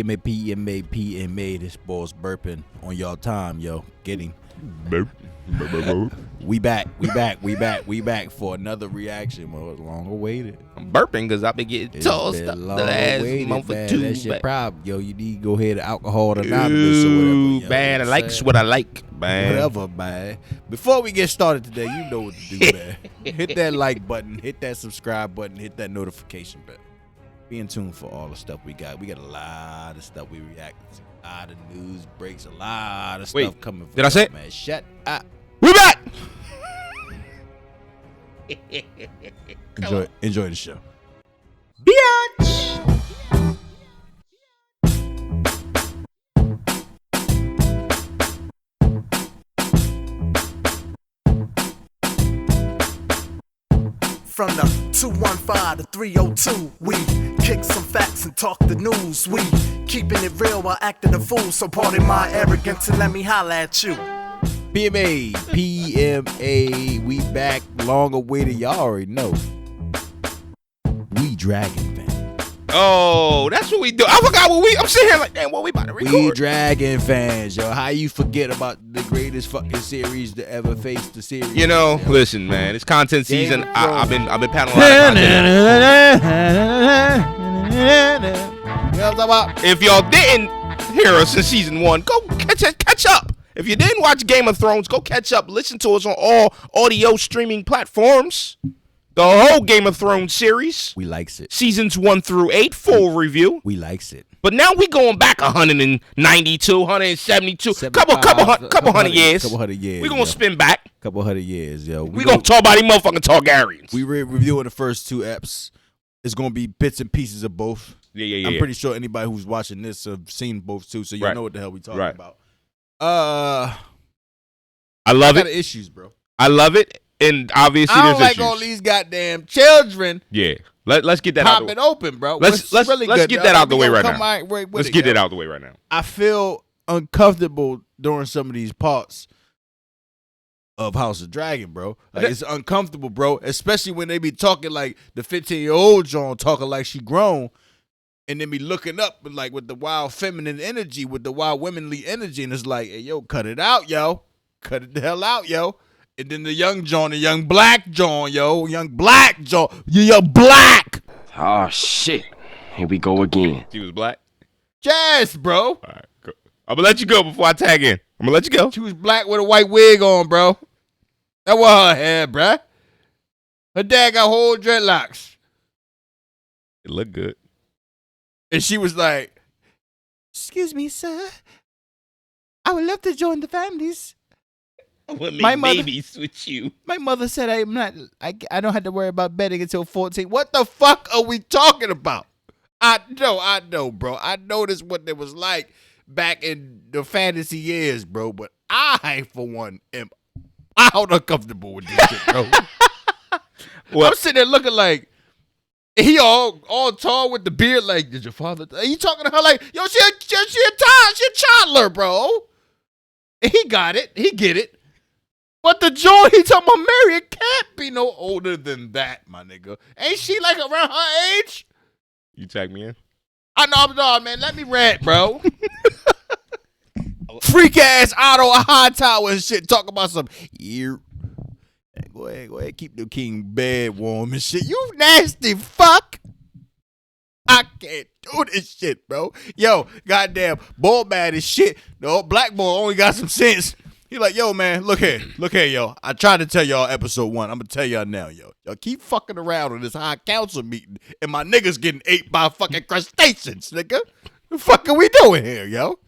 PMA, this boy's burping on y'all time, yo. Get him. We back for another reaction. Well, it's long awaited. I'm burping because I've been getting tossed up the last month or two. That's your problem, yo. You need to go ahead to Alcohol Anonymous or whatever. Yo, man, I like what I like, man. Whatever, man. Before we get started today, you know what to do, man. Hit that like button, hit that subscribe button, hit that notification button. Be in tune for all the stuff we got. We got a lot of stuff we react to. A lot of news breaks, a lot of stuff coming. Did I say it? Man, shut up. We back. Enjoy the show. Bitch. From the 215 to 302, we kick some facts and talk the news. We keeping it real while acting a fool. So pardon my arrogance and let me holla at you. PMA, we back. Long awaited. Y'all already know. We Dragon fan. Oh, that's what we do. I forgot what I'm sitting here like, damn, what we about to record? We Dragon fans, yo. How you forget about the greatest fucking series to ever face the series? You know, listen, man. It's content season. I've been paddling a lot of content. If y'all didn't hear us in season 1, go catch up. If you didn't watch Game of Thrones, go catch up. Listen to us on all audio streaming platforms. The whole Game of Thrones series. We likes it. Seasons 1 through 8, full review. We likes it. But now we going back 192, 172, couple hundred years. Couple hundred years. We gonna spin back. Couple hundred years, yo. We gonna talk about these motherfucking Targaryens. We reviewing the first 2 eps. It's gonna be bits and pieces of both. Yeah. I'm pretty sure anybody who's watching this have seen both too, so you know what the hell we talking about. I love it. Issues, bro. I love it. And obviously, I don't there's like issues. all these goddamn children. Yeah, let's get that out. Pop it open, bro. Let's really get that out the way right now. Let's get it out the way right now. I feel uncomfortable during some of these parts of House of Dragon, bro. Like it's uncomfortable, bro. Especially when they be talking like the 15-year-old John talking like she grown, and then be looking up with the wild feminine energy, with the wild womanly energy, and it's like, hey, yo, cut it out, yo. Cut it the hell out, yo. And then the young John, the young black John, yo. Young black John. You young black. Oh, shit. Here we go again. She was black? Yes, bro. All right, go. I'm going to let you go before I tag in. I'm going to let you go. She was black with a white wig on, bro. That was her hair, bruh. Her dad got whole dreadlocks. It looked good. And she was like, excuse me, sir. I would love to join the families. My babies with you. My mother said I don't have to worry about betting until 14. What the fuck are we talking about? I know, bro. I know this what it was like back in the fantasy years, bro. But I, for one, am out uncomfortable with this shit, bro. Well, I'm sitting there looking like he all tall with the beard. Like, did your father? He talking to her like, yo, she a toddler, bro. And he got it. He get it. But the John he talking about Mary, it can't be no older than that, my nigga. Ain't she like around her age? You tag me in? I know, no, man. Let me rant, bro. Freak ass Otto Hightower and shit. Talk about some ear. Go ahead, keep the king bed warm and shit. You nasty fuck. I can't do this shit, bro. Yo, goddamn, boy bad as shit. The old black boy only got some sense. He like, yo, man, look here, yo. I tried to tell y'all episode 1. I'm gonna tell y'all now, yo. Y'all keep fucking around on this high council meeting, and my niggas getting ate by fucking crustaceans, nigga. The fuck are we doing here, yo?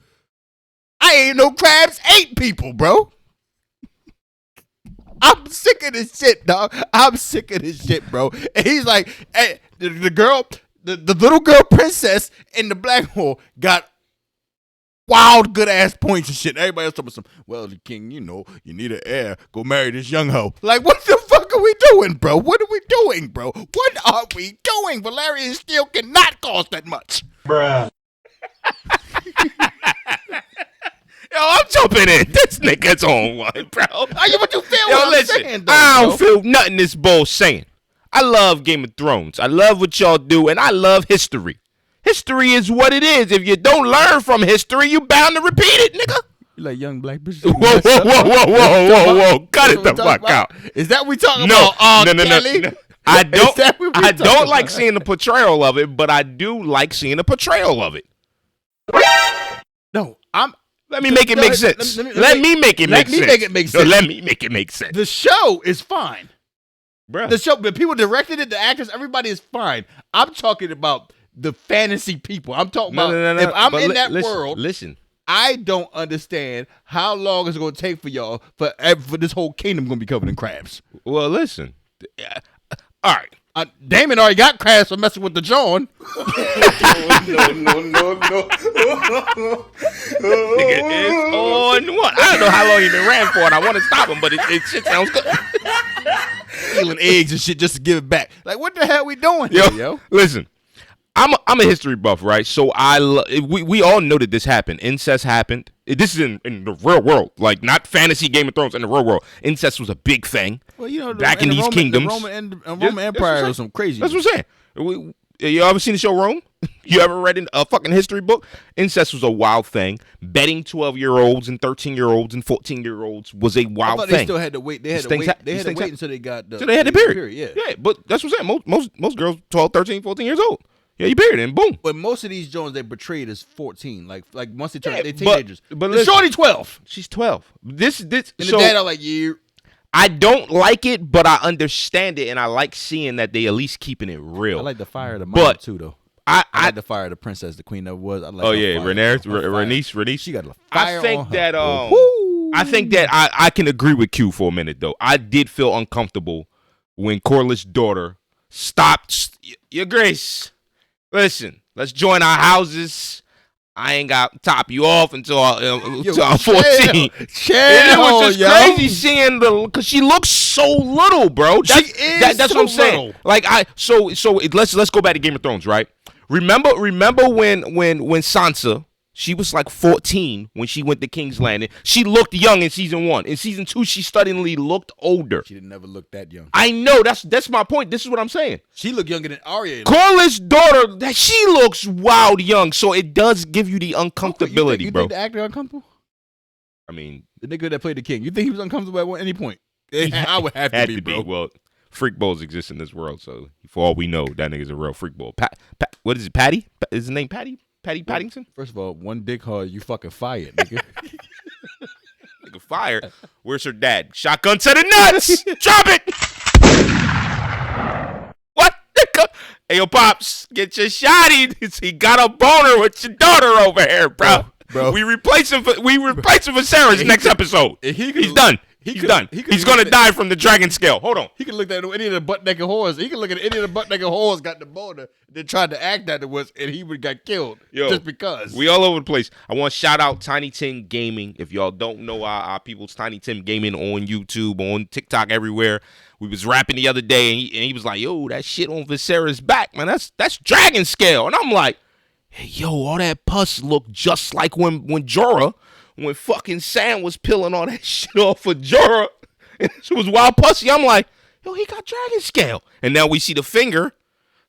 I ain't no crabs ate people, bro. I'm sick of this shit, dog. I'm sick of this shit, bro. And he's like, hey, the little girl princess in the black hole got wild good ass points and shit. Everybody else talking about well, the king, you know, you need an heir. Go marry this young hoe. Like, what the fuck are we doing, bro? What are we doing, bro? What are we doing? Valerian steel cannot cost that much. Bruh. Yo, I'm jumping in. This nigga's on one, bro. What you feel? Yo, listen, saying, though, I don't bro? feel nothing this bull saying. I love Game of Thrones. I love what y'all do, and I love history. History is what it is. If you don't learn from history, you bound to repeat it, nigga. You like young black bitches. Whoa. Cut it the fuck out. Is that what we talking about? No. I don't like seeing the portrayal of it, but I do like seeing the portrayal of it. No, Let me make it make sense. Let me make it make sense. The show is fine. Bruh. The show, the people directed it, the actors, everybody is fine. I'm talking about the fantasy people. I'm talking about if I'm in that world. Listen. I don't understand how long it's going to take for y'all for this whole kingdom going to be covered in crabs. Well, listen. All right. Daemon already got crabs for messing with the John. No. Nigga is on one. I don't know how long he been ran for, and I want to stop him, but it shit sounds good. Stealing eggs and shit just to give it back. Like, what the hell we doing here, yo? Listen. I'm a history buff, right? So we all know that this happened. Incest happened. This is in the real world, like not fantasy Game of Thrones. In the real world, incest was a big thing. Well, you know, back in these kingdoms, the Roman Empire was some crazy. That's what I'm saying. You ever seen the show Rome? You ever read a fucking history book? Incest was a wild thing. Betting 12-year-olds and 13-year-olds and 14-year-olds was a wild thing. They still had to wait. They had to wait until they got so they had the period. Yeah, but that's what I'm saying. Most girls 12, 13, 14 years old. Yeah, you buried it and boom. But most of these Jones they portrayed as 14. Like once they turn, they're teenagers. But the shorty 12. She's 12. This and the dad are like, yeah. I don't like it, but I understand it, and I like seeing that they at least keeping it real. I like the fire of the mom too, though. I like the fire of the princess, the queen that was. I like Rhaenys. She got a fire. I think that I can agree with Q for a minute though. I did feel uncomfortable when Corlys' daughter stopped. Your Grace. Listen, let's join our houses. I ain't got to top you off until I'm 14. It was just crazy seeing because she looks so little, bro. That's what I'm saying. Like let's go back to Game of Thrones, right? Remember when Sansa, she was like 14 when she went to King's Landing. She looked young in season 1. In season 2, she suddenly looked older. She didn't never look that young. I know. That's my point. This is what I'm saying. She looked younger than Arya. Corlys' daughter, she looks wild young, so it does give you the uncomfortability, you bro. You think the actor uncomfortable? I mean, the nigga that played the king. You think he was uncomfortable at any point? I would have to be, bro. Well, freak bowls exist in this world, so for all we know, that nigga's a real freak bowl. What is it, Patty? Is his name Patty? Patty Paddington? First of all, one dick hard, you fucking fired, nigga. Nigga fired. Where's her dad? Shotgun to the nuts. Drop it. What, nigga? Hey, yo, Pops, get your shotty. He got a boner with your daughter over here, bro. We replace him for Viserys next episode. He's done. He's done. He's gonna die from the dragon scale. Hold on. He can look at any of the butt naked whores. He can look at any of the butt naked whores got the boner that tried to act that it was, and he would got killed just because. We all over the place. I want to shout out Tiny Tim Gaming. If y'all don't know our people's Tiny Tim Gaming on YouTube, on TikTok, everywhere. We was rapping the other day, and he was like, "Yo, that shit on Viserys' back, man. That's dragon scale." And I'm like, "Hey, yo, all that pus looked just like when Jorah." When fucking Sam was peeling all that shit off of Jorah, and it was wild pussy, I'm like, yo, he got dragon scale. And now we see the finger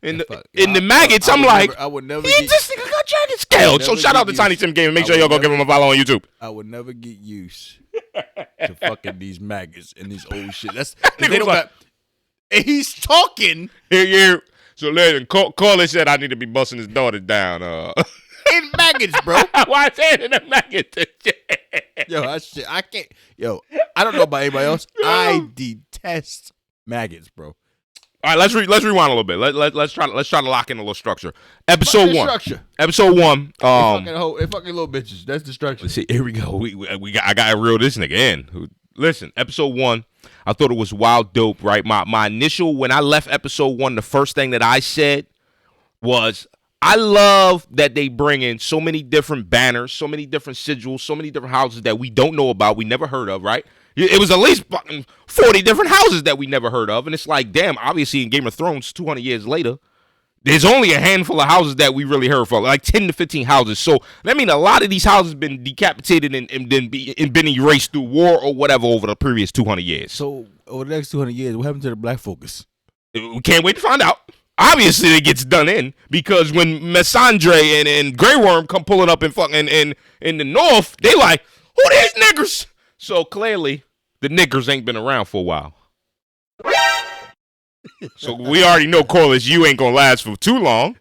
in the maggots. I'm like, this nigga got dragon scale. So shout out to Tiny Tim Gaming. Make sure y'all go give him a follow on YouTube. I would never get used to fucking these maggots and these old shit. That's they don't got. And he's talking. Yeah. So listen, Corlys said I need to be busting his daughter down. In maggots, bro. Why is it in the maggots? Yo, I can't. Yo, I don't know about anybody else. I detest maggots, bro. All right, let's rewind a little bit. Let's try to lock in a little structure. Episode 1. Episode 1. They fucking little bitches. That's destruction. Let's see. Here we go. I got to reel this nigga in. Listen, episode 1. I thought it was wild dope. Right. My initial when I left episode 1, the first thing that I said was, I love that they bring in so many different banners, so many different sigils, so many different houses that we don't know about, we never heard of, right? It was at least 40 different houses that we never heard of. And it's like, damn, obviously in Game of Thrones, 200 years later, there's only a handful of houses that we really heard from, like 10 to 15 houses. So that means a lot of these houses been decapitated and been erased through war or whatever over the previous 200 years. So over the next 200 years, what happened to the black focus? We can't wait to find out. obviously it gets done in because when Messandre and Grey Worm come pulling up in fucking in the north, they like, who these niggers? So clearly the niggers ain't been around for a while. So we already know, Corliss, you ain't gonna last for too long.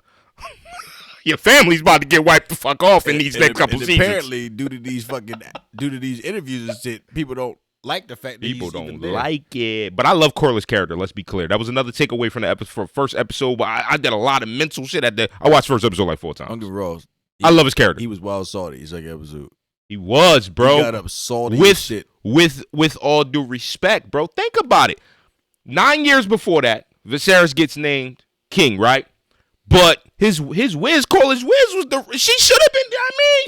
Your family's about to get wiped the fuck off in these next couple seasons. Apparently, due to these interviews and shit, people don't like the fact that people don't like it. But I love Corliss' character. Let's be clear. That was another takeaway from the first episode. But I did a lot of mental shit I watched first episode like 4 times. Don't get me wrong. I love his character. He was wild salty. He's like episode. He was, bro. He got up salty with shit. With all due respect, bro. Think about it. 9 years before that, Viserys gets named king, right? But his Wiz, Corliss Wiz, she should have been,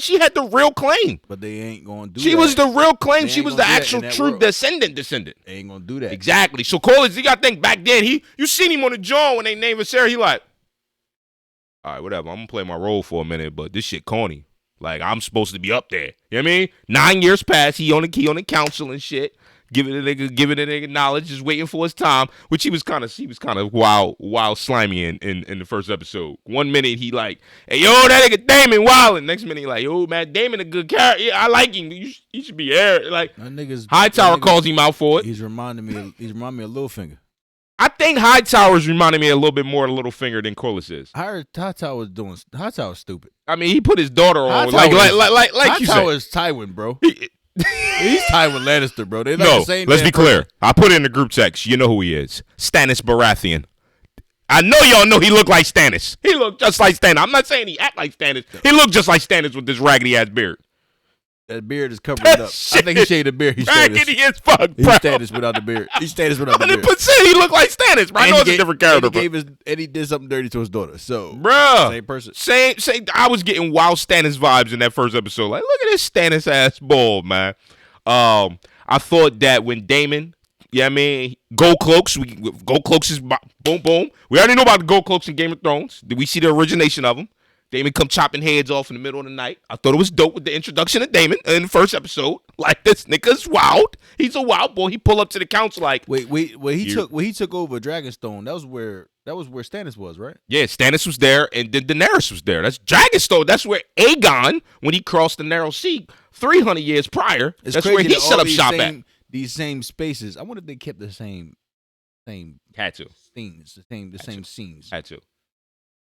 she had the real claim. But they ain't going to do that. She was the real claim. She was the actual true descendant. They ain't going to do that. Exactly. So Corliss, you got to think back then, you seen him on the John when they named Viserys, he like, all right, whatever, I'm going to play my role for a minute, but this shit corny. Like, I'm supposed to be up there. You know what I mean? 9 years passed, he on the council and shit. Giving a nigga knowledge, just waiting for his time, which he was kind of wild slimy in the first episode. 1 minute he like, hey yo, that nigga Daemon wildin'. Next minute he like, yo man, Daemon a good character. Yeah, I like him. He should be air. Like Hightower calls him out for it. He's reminding me of Littlefinger. I think Hightower's reminding me a little bit more of Littlefinger than Corliss is. Hightower's stupid. I mean, he put his daughter on like you said. Hightower is Tywin, bro. He's Tywin Lannister, bro. They're like the same. Let's be clear. I put it in the group text. You know who he is. Stannis Baratheon. I know y'all know he looked like Stannis. He looked just like Stannis. I'm not saying he act like Stannis. He looked just like Stannis with this raggedy-ass beard. That beard is covering it up. I think he shaved the beard. He's raggedy as fuck, bro. He's Stannis without the beard. He's Stannis without the beard. 100% he looked like Stannis, bro. I know it's a different character, and he did something dirty to his daughter. So, bruh, same person. Same. I was getting wild Stannis vibes in that first episode. Like, look at this Stannis ass bald, man. I thought that when Daemon, gold cloaks, gold cloaks is boom, boom. We already know about the gold cloaks in Game of Thrones. Did we see the origination of them? Daemon come chopping heads off in the middle of the night. I thought it was dope with the introduction of Daemon in the first episode. Like, this nigga's wild. He's a wild boy. He pull up to the council like, when he took over Dragonstone, that was where Stannis was, right? Yeah, Stannis was there, and then Daenerys was there. That's Dragonstone. That's where Aegon, when he crossed the Narrow Sea 300 years prior, that's where he set up shop at. These same spaces. I wonder if they kept the same had to scenes, the same scenes. Had to.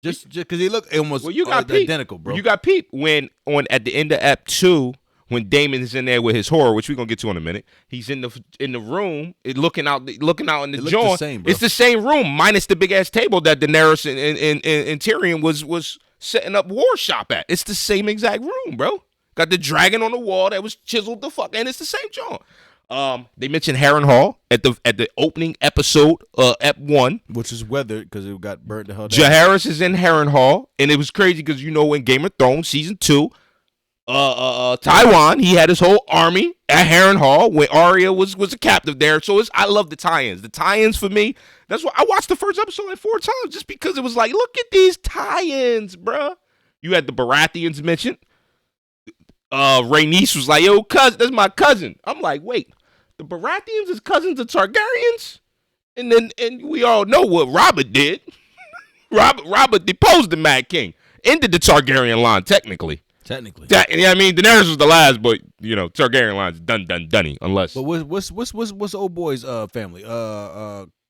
Just because they look almost identical, bro. You got peep when at the end of Ep 2, when Daemon is in there with his horror, which we're gonna get to in a minute. He's in the room, looking out in the joint. It's the same room, minus the big ass table that Daenerys and Tyrion was setting up war shop at. It's the same exact room, bro. Got the dragon on the wall that was chiseled the fuck, and it's the same joint. They mentioned Harrenhal at the opening episode, Ep 1, which is weathered because it got burnt the hell down. Jaehaerys is in Harrenhal, and it was crazy because in Game of Thrones season 2, Tywin, he had his whole army at Harrenhal when Arya was a captive there. So I love the tie-ins. The tie-ins for me, that's why I watched the first episode like 4 times, just because it was like, look at these tie-ins, bruh. You had the Baratheons mentioned. Rhaenys was like, yo, cousin, that's my cousin. I'm like, wait, the Baratheons is cousins of Targaryens? And we all know what Robert did. Robert deposed the Mad King. Ended the Targaryen line, technically. Daenerys was the last, but Targaryen line's done, unless. But what's old boy's family?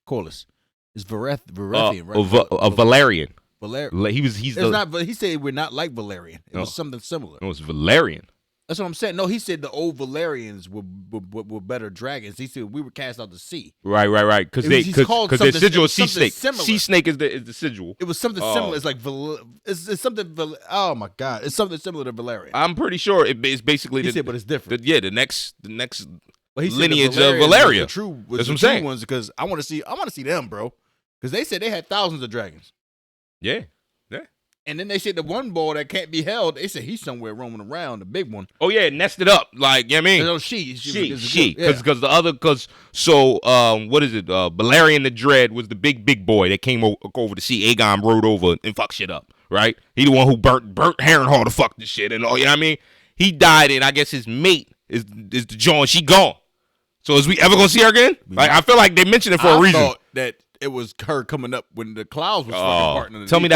Corliss. It's Baratheon, right? Valerian. He said we're not like Valerian. It was something similar. No, it's Valerian. That's what I'm saying. No, he said the old Valerians were better dragons. He said we were cast out to sea. Right. Because their sigil is sea snake. Similar. Sea snake is the sigil. It was something similar. It's like it's something. Oh my god, it's something similar to Valerian. I'm pretty sure it's basically. He said, but it's different. The next lineage of Valeria. That's what I'm saying. Ones because I want to see them, bro. Because they said they had thousands of dragons. Yeah. And then they said the one boy that can't be held, they said he's somewhere roaming around, the big one. Oh, yeah, nested up. Like, you know what I mean? No, she. Because the other, what is it? Balerion the Dread was the big boy that came over to see Aegon rode over and fuck shit up, right? He the one who burnt Harrenhal to fuck this shit and all, you know what I mean? He died, and I guess his mate is the John. She gone. So is we ever gonna see her again? Like, I feel like they mentioned it for a reason. I thought that it was her coming up when the clouds was fucking parting. Tell me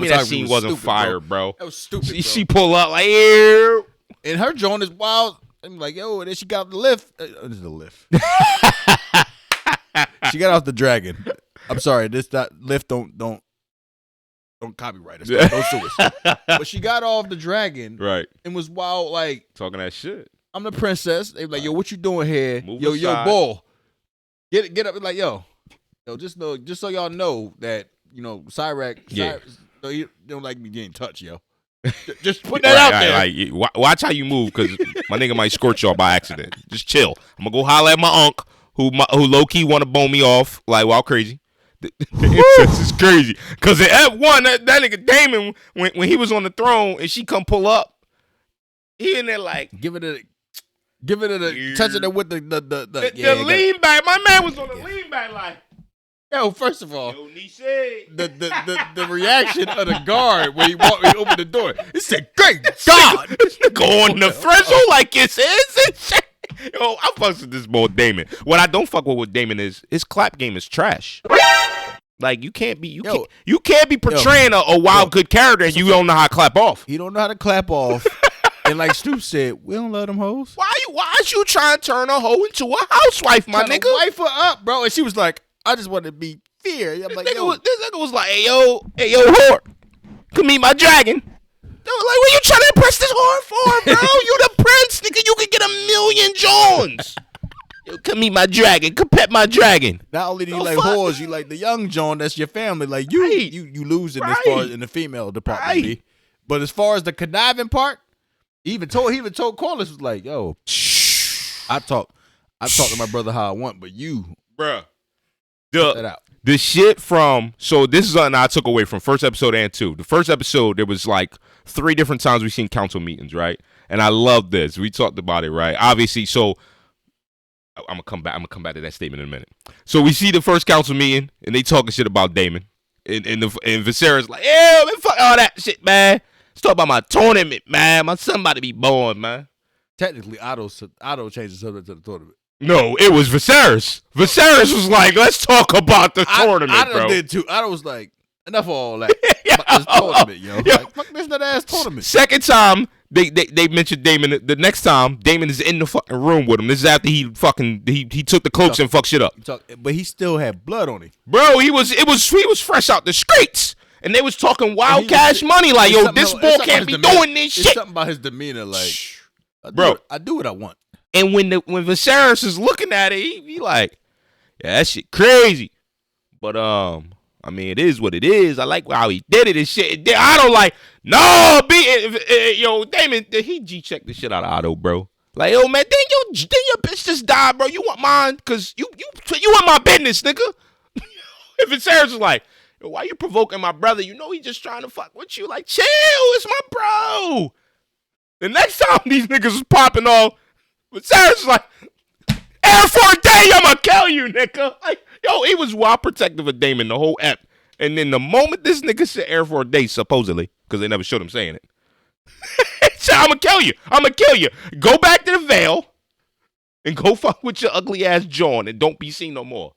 that scene wasn't fire, bro. That was stupid. She pull up like, ew. And her joint is wild. I'm like, yo, and then she got off the lift. This is the lift. She got off the dragon. I'm sorry, that lift don't copyright us. Don't sue us. But she got off the dragon, right, and was wild, like talking that shit. I'm the princess. They were like, yo, what you doing here? Move yo, aside. bull, get up. Like, yo, just so y'all know that Cyrac, he don't like me getting touched, yo. Just put that out there. Like, watch how you move, because my nigga might squirt y'all by accident. Just chill. I'm gonna go holler at my unc, who low key want to bone me off, like wild crazy. The incest is crazy, because at F1 that nigga Daemon, when he was on the throne and she come pull up, he in there like giving it touching it with the lean back. My man was on the lean back like. Yo, first of all, the reaction of the guard when he opened the door, he said, "Great God!" Go on the threshold like it's his. Yo, I fucks with this boy Daemon. What I don't fuck with Daemon is his clap game is trash. Like you can't be portraying a wild good character and you don't know how to clap off. He don't know how to clap off. And like Stu said, we don't love them hoes. Why is you trying to turn a hoe into a housewife, my nigga? Wife her up, bro. And she was like, I just want to be fair. I'm like, this nigga was like, hey yo, whore, come meet my dragon. They were like, what you trying to impress this whore for, bro? You the prince, nigga. You could get 1,000,000 Johns. Yo, come meet my dragon. Come pet my dragon. Not only do you like whores, you like the young John. That's your family. Like you losing as far as in the female department. Right. But as far as the conniving part, he even told Corliss was like, yo, I talk to my brother how I want, but you, bruh. The shit from, so this is something I took away from first episode and 2. The first episode, there was like 3 different times we've seen council meetings, right? And I love this. We talked about it, right? Obviously, so I'm gonna come back to that statement in a minute. So we see the first council meeting, and they talking shit about Daemon, and Viserys like, yeah, man, fuck all that shit, man. Let's talk about my tournament, man. My son about to be born, man. Technically, Otto changed the subject to the tournament. No, it was Viserys. Viserys was like, let's talk about the tournament, bro. Otto did too. Otto was like, enough of all that. Fuck this tournament, yo. Like, fuck this nut ass tournament. Second time they mentioned Daemon. The next time Daemon is in the fucking room with him. This is after he took the cloaks and fucked shit up. But he still had blood on him, bro. He was fresh out the streets, and they was talking wild cash money. Like, yo, this boy can't be doing this shit. Something about his demeanor, like, I do what I want. And when Viserys is looking at it, he like, yeah, that shit crazy. But I mean, it is what it is. I like how he did it and shit. I don't like, no, yo, Daemon, he G-checked the shit out of Otto, bro. Like, yo, man, then your bitch just died, bro. You want mine? Cause you want my business, nigga. If Viserys is like, yo, why you provoking my brother? You know he just trying to fuck with you. Like, chill, it's my bro. The next time these niggas was popping off, but Sarah's like, air for a day, I'ma kill you, nigga. Like, yo, he was wild protective of Daemon the whole ep. And then the moment this nigga said air for a day, supposedly, because they never showed him saying it, he said, I'ma kill you. Go back to the Vale and go fuck with your ugly ass John and don't be seen no more.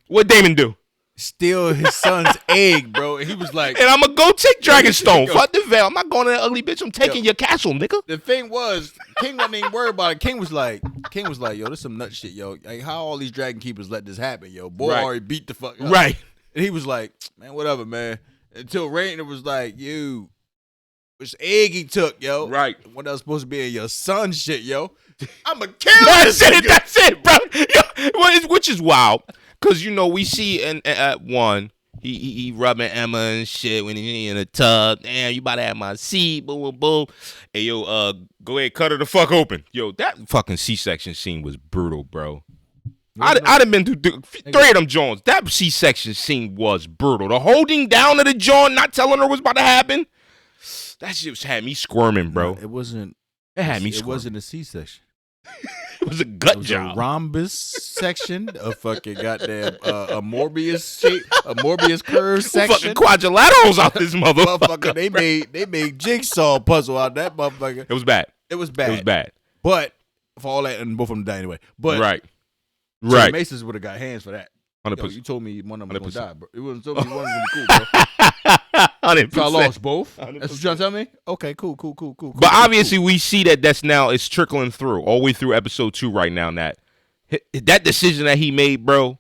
What Daemon do? Steal his son's egg, bro. And he was like, and I'm gonna go take Dragonstone. Fuck the Vale. I'm not going to that ugly bitch. I'm taking your castle, nigga. The thing was, King wasn't even worried about it. King was like, yo, this some nut shit, yo. Like, how all these dragon keepers let this happen, yo? Boy already beat the fuck up. Right. And he was like, man, whatever, man. Until Rayner was like, you, which egg he took, yo. Right. What that was supposed to be in your son shit, yo. I'ma kill this nigga. That's it, bro. Yo, which is wild. Cause we see at 1, he rubbing Emma and shit when he in a tub. Damn, you about to have my seat, boom, boom, boom. Hey, yo, go ahead, cut her the fuck open. Yo, that fucking C-section scene was brutal, bro. I'd have been through 3 of them Jones. That C-section scene was brutal. The holding down of the John, not telling her what's about to happen. That shit had me squirming, bro. It wasn't. It had me squirming. It wasn't a C-section. It was a gut it was job. A rhombus section, a fucking goddamn a Morbius shape, a Morbius curve section. Fucking quadrilaterals out this motherfucker. They made jigsaw puzzle out that motherfucker. It was bad. But for all that, and both of them died anyway. But right. Masons would have got hands for that. Yo, you told me one of them was 100%. gonna die, bro. It wasn't told me one was gonna be cool, bro. 100%. So I lost both. 100%. That's what you're trying to tell me? Okay, cool. But obviously, we see that's now it's trickling through all the way through episode 2 right now. That decision that he made, bro,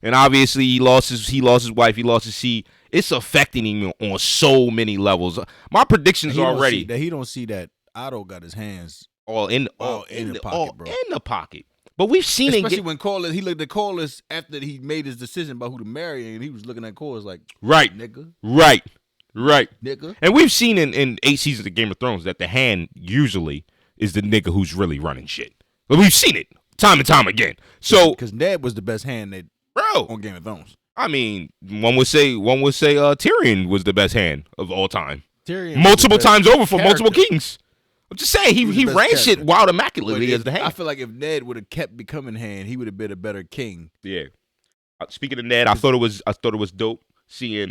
and obviously he lost his wife, he lost his seed. It's affecting him on so many levels. My predictions already that he don't see that Otto got his hands all in the pocket, bro. In the pocket. But we've seen especially when Corliss, he looked at Corliss after he made his decision about who to marry, and he was looking at Corliss like, right, nigga, right, nigga. And we've seen in 8 seasons of Game of Thrones that the hand usually is the nigga who's really running shit. But we've seen it time and time again. So because Ned was the best hand on Game of Thrones. I mean, one would say Tyrion was the best hand of all time. Tyrion multiple times over for character. multiple kings. I'm just saying he ran shit wild immaculately as the hand. I feel like if Ned would have kept becoming hand, he would have been a better king. Yeah. Speaking of Ned, I thought it was dope seeing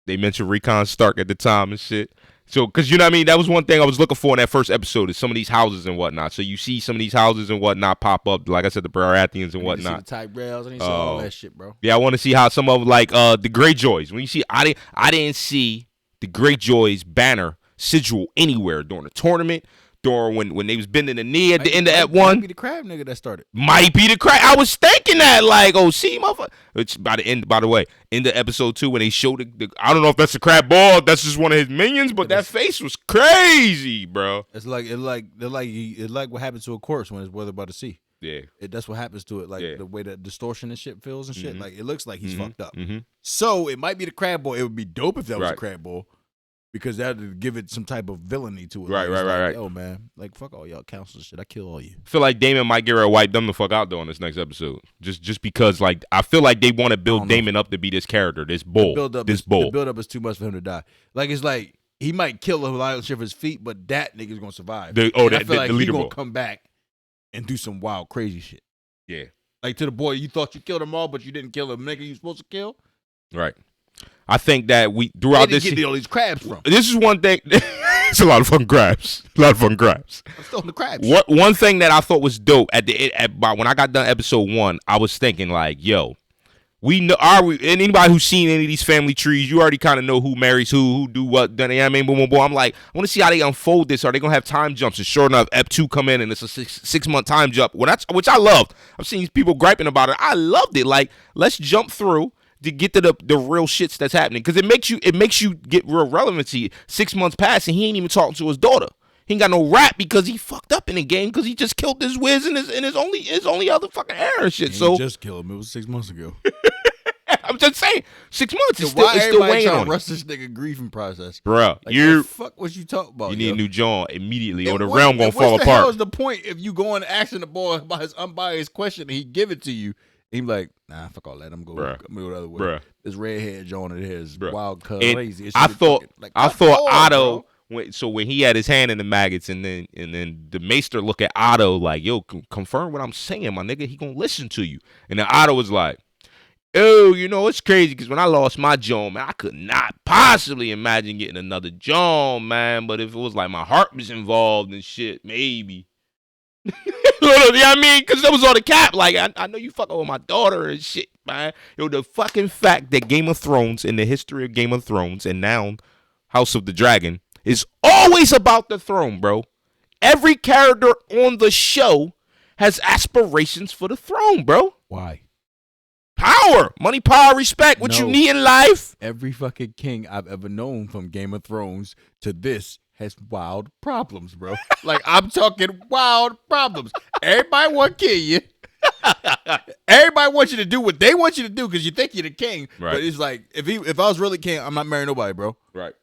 they mentioned Rickon Stark at the time and shit. So, because you know what I mean, that was one thing I was looking for in that first episode is some of these houses and whatnot. So you see some of these houses and whatnot pop up, like I said, the Baratheons and whatnot. See the Tyrells and all that shit, bro. Yeah, I want to see how some of them, like the Greyjoys. When you see, I didn't see the Greyjoys banner sigil anywhere during the tournament, during when they was bending the knee at the end of Act 1. Might be the crab nigga that started. Might be the crab. I was thinking that, like, oh, see, motherfucker. Which by the way, in the episode 2 when they showed the I don't know if that's the crab ball, if that's just one of his minions, but that face was crazy, bro. It's like what happens to a corpse when it's weathered by the sea. Yeah, that's what happens to it. Like the way that distortion and shit feels and shit. Mm-hmm. Like it looks like he's fucked up. Mm-hmm. So it might be the crab ball. It would be dope if that was Right. a crab ball. Because that would give it some type of villainy to it. Right, like, right. Yo, man, like fuck all y'all council shit. I kill all you. I feel like Daemon might get ready to wipe them the fuck out though in this next episode. Just because, like, I feel like they want to build Daemon up to be this character, this bull, The build up is too much for him to die. Like it's like he might kill a lion shit of his feet, but that nigga's gonna survive. I feel like the leader gonna bull. come back and do some wild, crazy shit. Yeah, like to the boy, you thought you killed them all, but you didn't kill them nigga you supposed to kill. right. I think that throughout this, get all these crabs from. This is one thing. It's a lot of fun crabs. I'm still in the crabs. One thing that I thought was dope when I got done episode 1, I was thinking like, yo, anybody who's seen any of these family trees, you already kind of know who marries who do what. Then I mean, boom. I'm like, I want to see how they unfold this. Are they gonna have time jumps? And sure enough, Ep 2 come in and it's a 6-month time jump. Which I loved. I've seen people griping about it. I loved it. Like, let's jump through to get to the real shits that's happening, because it makes you get real relevancy. 6 months pass and he ain't even talking to his daughter. He ain't got no rap because he fucked up in the game because he just killed this Wiz and his only other fucking heir and shit. So just killed him. It was 6 months ago. I'm just saying, 6 months is why still weighing trying on to rush this nigga grieving process, bro. Like, the fuck what you talking about? You need a new John immediately, or the what, realm gonna fall What the apart. hell is the point if you go and asking the boy about his unbiased question and he give it to you? He be like, nah, fuck all that. I'm going to go the other way. Bruh. This redhead John in here is wild, crazy. I thought Otto. Bro. So when he had his hand in the maggots, and then the maester look at Otto like, yo, confirm what I'm saying, my nigga. He gonna listen to you. And then Otto was like, oh, you know, it's crazy because when I lost my John, man, I could not possibly imagine getting another John, man. But if it was like my heart was involved and shit, maybe. You know what I mean? Because that was all the cap. Like, I know you fucking with my daughter and shit, man. Yo, the fucking fact that Game of Thrones, in the history of Game of Thrones, and now House of the Dragon, is always about the throne, bro. Every character on the show has aspirations for the throne, bro. Why? Power, money, power, respect, what you need in life. Every fucking king I've ever known from Game of Thrones to this has wild problems, bro. Like, I'm talking wild problems. Everybody want to kill you. Everybody wants you to do what they want you to do because you think you're the king. Right. But it's like, if I was really king, I'm not marrying nobody, bro. Right.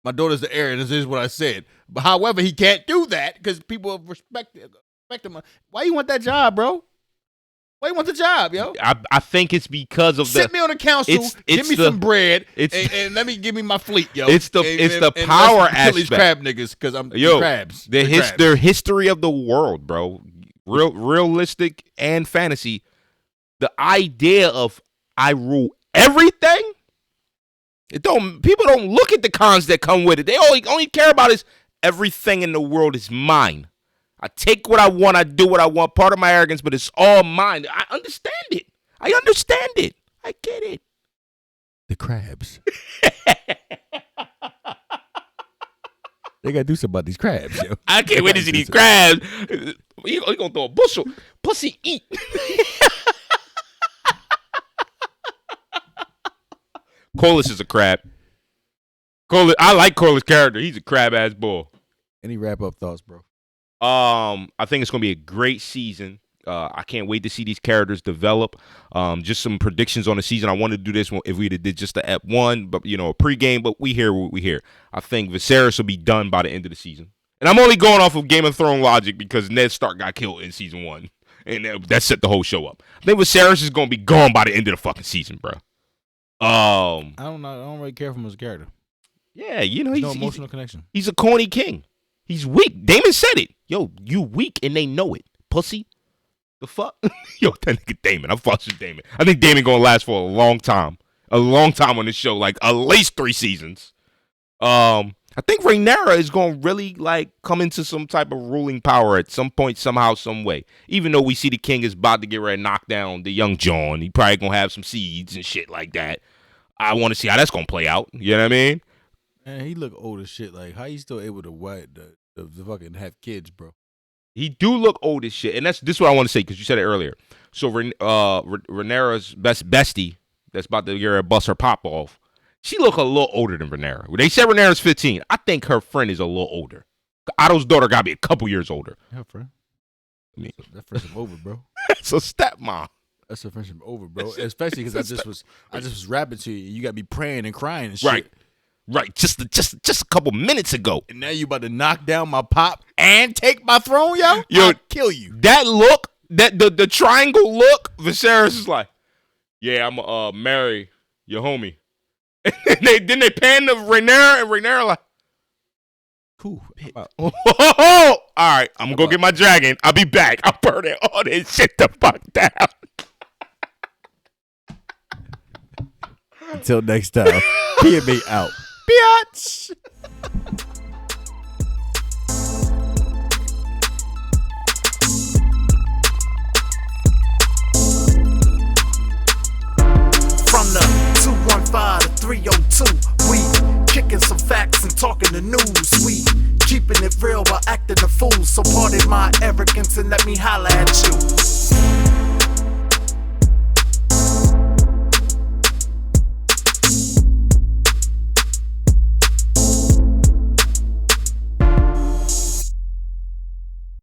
My daughter's the heir, and this is what I said. But however, he can't do that because people respect him. Why you want that job, bro? Why you want the job, yo? I think it's because of Sit me on the council, give me some bread, and give me my fleet, yo. It's the power aspect. Kill these crab niggas because I'm crabs. Their history of the world, bro. Realistic and fantasy. The idea of I rule everything. People don't look at the cons that come with it. They only care about is everything in the world is mine. I take what I want. I do what I want. Part of my arrogance, but it's all mine. I understand it. I get it. The crabs. They gotta do something about these crabs, yo. I can't wait to see these crabs. He gonna throw a bushel. Pussy eat. Corliss is a crab. I like Corliss' character. He's a crab ass bull. Any wrap up thoughts, bro? I think it's gonna be a great season. I can't wait to see these characters develop. Just some predictions on the season. I wanted to do this one if we did just the Ep 1, but a pregame. But we hear what we hear. I think Viserys will be done by the end of the season. And I'm only going off of Game of Thrones logic because Ned Stark got killed in season 1, and that set the whole show up. I think Viserys is gonna be gone by the end of the fucking season, bro. I don't know. I don't really care for him as a character. Yeah, There's no emotional connection. He's a corny king. He's weak. Daemon said it. Yo, you weak and they know it. Pussy. The fuck? Yo, that nigga Daemon. I'm fucking with Daemon. I think Daemon gonna last for a long time. A long time on this show. Like at least 3 seasons. I think Rhaenyra is gonna really come into some type of ruling power at some point, somehow, some way. Even though we see the king is about to get ready to knock down the young Jon. He probably gonna have some seeds and shit like that. I want to see how that's gonna play out. You know what I mean? Man, he look old as shit. Like, how you still able to the fucking have kids, bro? He do look old as shit, and this is what I want to say because you said it earlier. So Rhaenyra's bestie that's about to get her bust her pop off. She look a little older than Rhaenyra. They said Rhaenyra's 15. I think her friend is a little older. Otto's daughter got to be a couple years older. Yeah, friend. That friendship over, bro. That's a stepmom. That's a friendship over, bro. Especially because I just was rapping to you. You got to be praying and crying and shit. Right, just a couple minutes ago. And now you about to knock down my pop and take my throne, yo? I'll kill you. That look, the triangle look, Viserys is like, yeah, I'm gonna marry your homie. And then they pan to Rhaenyra, and Rhaenyra like, cool. All right, I'm gonna go get my dragon. I'll be back. I'm burning all this shit the fuck down. Until next time, PMA out. Biatch. From the 215 to 302, we kicking some facts and talking the news. We keeping it real while acting a fool. So pardon my arrogance and let me holla at you.